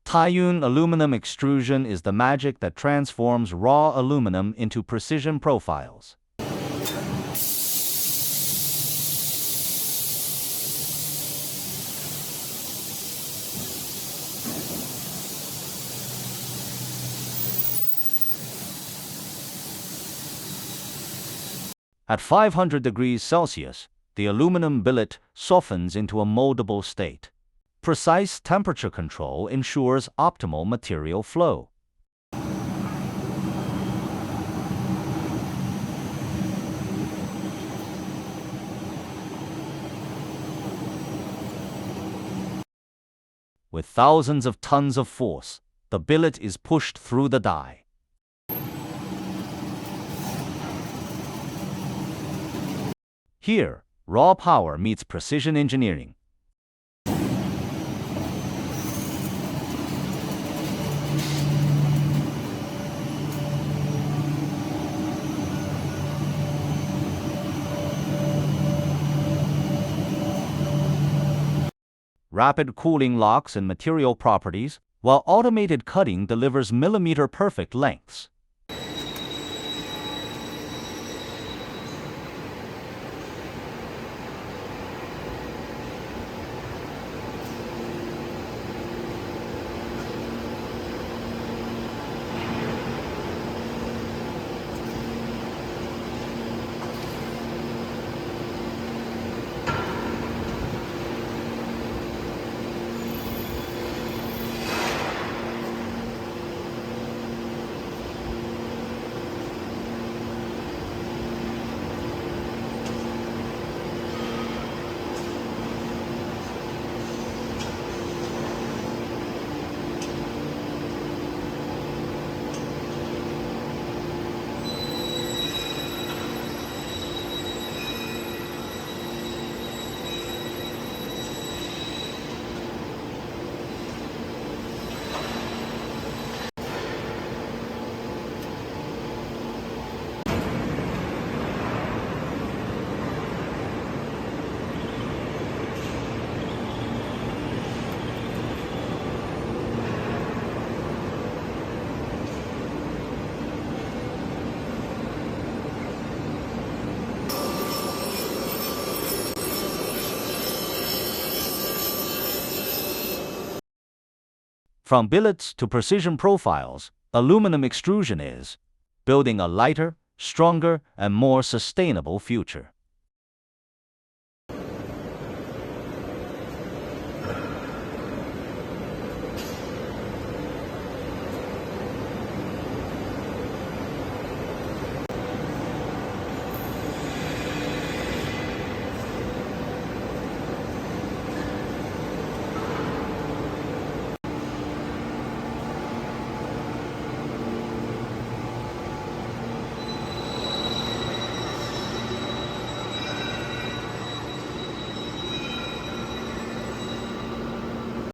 Teyun-Aluminium extrusion is the magic that transforms raw aluminum into precision profiles. At 500 degrees Celsius, the aluminum billet softens into a moldable state. Precise temperature control ensures optimal material flow. With thousands of tons of force, the billet is pushed through the die. Here, raw power meets precision engineering. Rapid cooling locks in material properties, while automated cutting delivers millimeter-perfect lengths. From billets to precision profiles, aluminum extrusion is building a lighter, stronger, and more sustainable future.